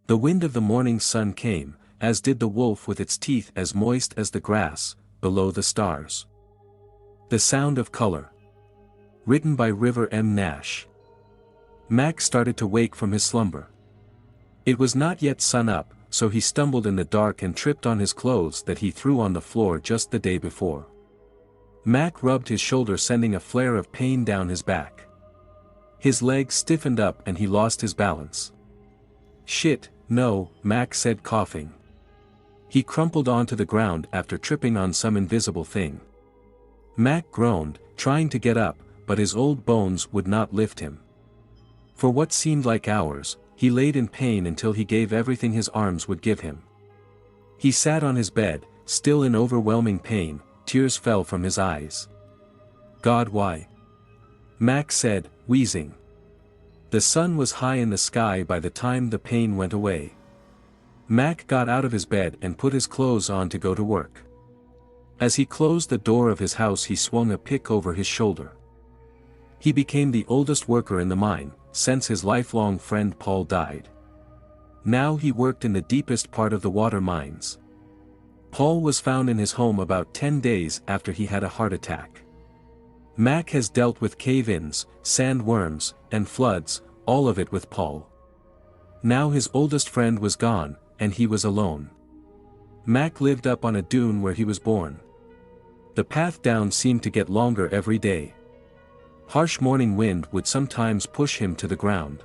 The wind of the morning sun came, as did the wolf with its teeth as moist as the grass, below the stars. The Sound of Color. Written by River M. Nash. Mac started to wake from his slumber. It was not yet sun up, so he stumbled in the dark and tripped on his clothes that he threw on the floor just the day before. Mac rubbed his shoulder, sending a flare of pain down his back. His legs stiffened up and he lost his balance. "Shit, no," Mac said, coughing. He crumpled onto the ground after tripping on some invisible thing. Mac groaned, trying to get up, but his old bones would not lift him. For what seemed like hours, he laid in pain until he gave everything his arms would give him. He sat on his bed, still in overwhelming pain. Tears fell from his eyes. "God, why?" Mac said, wheezing. The sun was high in the sky by the time the pain went away. Mac got out of his bed and put his clothes on to go to work. As he closed the door of his house, he swung a pick over his shoulder. He became the oldest worker in the mine, since his lifelong friend Paul died. Now he worked in the deepest part of the water mines. Paul was found in his home about 10 days after he had a heart attack. Mac has dealt with cave-ins, sandworms, and floods, all of it with Paul. Now his oldest friend was gone, and he was alone. Mac lived up on a dune where he was born. The path down seemed to get longer every day. Harsh morning wind would sometimes push him to the ground.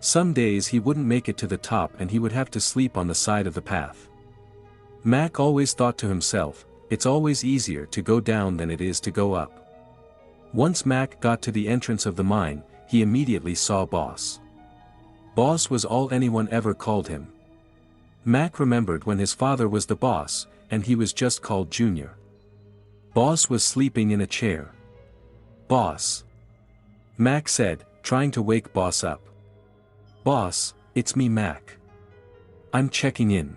Some days he wouldn't make it to the top and he would have to sleep on the side of the path. Mac always thought to himself, it's always easier to go down than it is to go up. Once Mac got to the entrance of the mine, he immediately saw Boss. Boss was all anyone ever called him. Mac remembered when his father was the boss, and he was just called Junior. Boss was sleeping in a chair. "Boss," Mac said, trying to wake Boss up. "Boss, it's me, Mac. I'm checking in."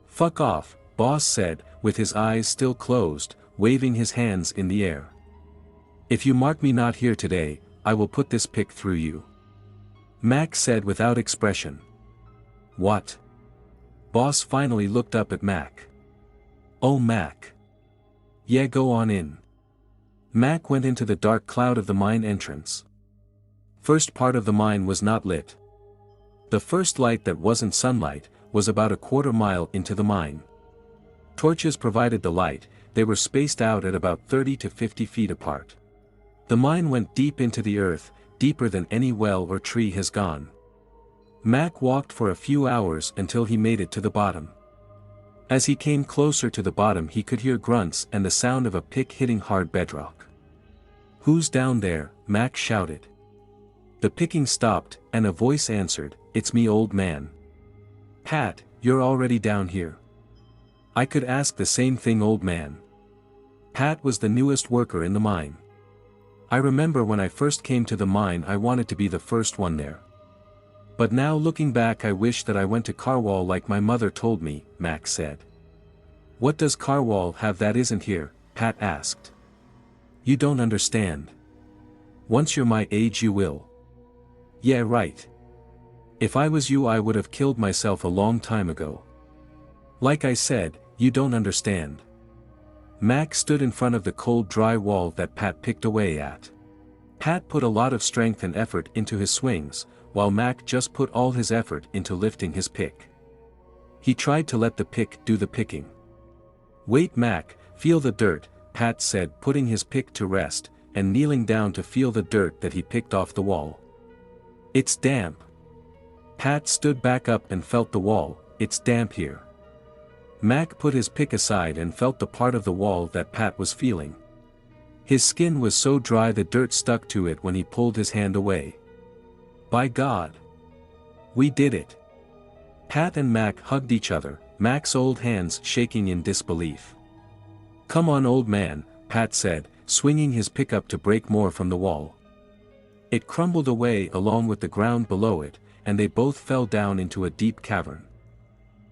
"Fuck off," Boss said, with his eyes still closed, waving his hands in the air. "If you mark me not here today, I will put this pick through you," Mac said without expression. "What?" Boss finally looked up at Mac. "Oh, Mac. Yeah, go on in." Mac went into the dark cloud of the mine entrance. First part of the mine was not lit. The first light that wasn't sunlight was about a quarter mile into the mine. Torches provided the light. They were spaced out at about 30 to 50 feet apart. The mine went deep into the earth, deeper than any well or tree has gone. Mac walked for a few hours until he made it to the bottom. As he came closer to the bottom, he could hear grunts and the sound of a pick hitting hard bedrock. "Who's down there?" Mac shouted. The picking stopped, and a voice answered, "It's me, old man." "Pat, you're already down here." "I could ask the same thing, old man." Pat was the newest worker in the mine. "I remember when I first came to the mine I wanted to be the first one there. But now looking back I wish that I went to Carwall like my mother told me," Mac said. "What does Carwall have that isn't here?" Pat asked. "You don't understand. Once you're my age you will." "Yeah, right. If I was you I would have killed myself a long time ago." "Like I said, you don't understand." Mac stood in front of the cold dry wall that Pat picked away at. Pat put a lot of strength and effort into his swings, while Mac just put all his effort into lifting his pick. He tried to let the pick do the picking. "Wait, Mac, feel the dirt," Pat said, putting his pick to rest, and kneeling down to feel the dirt that he picked off the wall. "It's damp." Pat stood back up and felt the wall. "It's damp here." Mac put his pick aside and felt the part of the wall that Pat was feeling. His skin was so dry the dirt stuck to it when he pulled his hand away. "By God! We did it!" Pat and Mac hugged each other, Mac's old hands shaking in disbelief. "Come on, old man," Pat said, swinging his pick up to break more from the wall. It crumbled away along with the ground below it, and they both fell down into a deep cavern.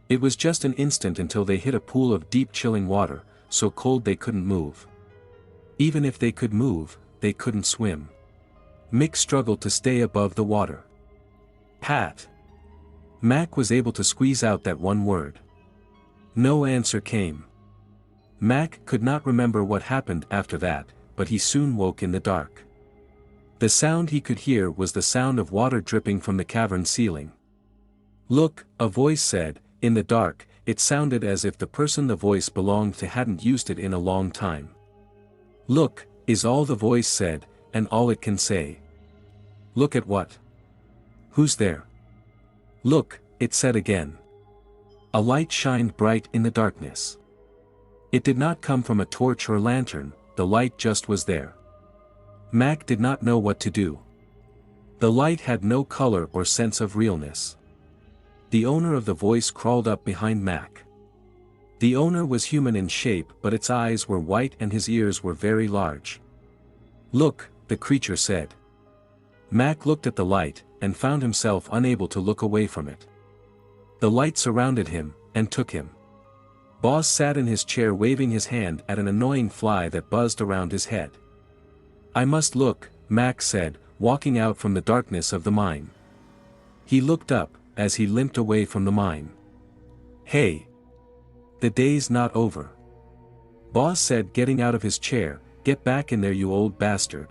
It was just an instant until they hit a pool of deep chilling water, so cold they couldn't move. Even if they could move, they couldn't swim. Mick struggled to stay above the water. "Pat!" Mac was able to squeeze out that one word. No answer came. Mac could not remember what happened after that, but he soon woke in the dark. The sound he could hear was the sound of water dripping from the cavern ceiling. Look, a voice said, in the dark. It sounded as if the person the voice belonged to hadn't used it in a long time. Look, is all the voice said, and all it can say. Look at what? Who's there? Look, it said again. A light shined bright in the darkness. It did not come from a torch or lantern, the light just was there. Mac did not know what to do. The light had no color or sense of realness. The owner of the voice crawled up behind Mac. The owner was human in shape, but its eyes were white and his ears were very large. Look, the creature said. Mac looked at the light, and found himself unable to look away from it. The light surrounded him, and took him. Boss sat in his chair waving his hand at an annoying fly that buzzed around his head. I must look, Mac said, walking out from the darkness of the mine. He looked up, as he limped away from the mine. Hey! The day's not over. Boss said, getting out of his chair. Get back in there, you old bastard.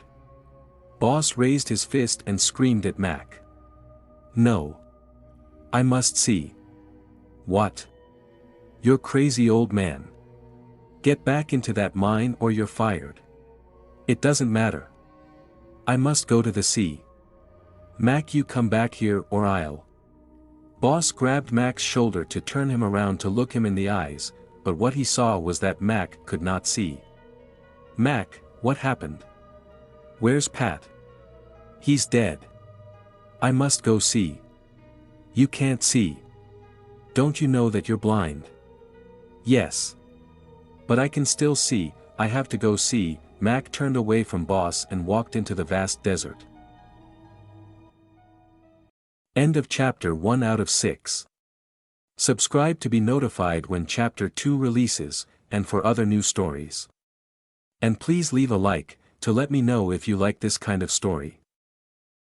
Boss raised his fist and screamed at Mac. No. I must see. What? You're crazy, old man. Get back into that mine or you're fired. It doesn't matter. I must go to the sea. Mac, you come back here or I'll. Boss grabbed Mac's shoulder to turn him around to look him in the eyes, but what he saw was that Mac could not see. Mac, what happened? Where's Pat? He's dead. I must go see. You can't see. Don't you know that you're blind? Yes. But I can still see. I have to go see. Mac turned away from Boss and walked into the vast desert. End of chapter 1 out of 6. Subscribe to be notified when chapter 2 releases, and for other new stories. And please leave a like, to let me know if you like this kind of story.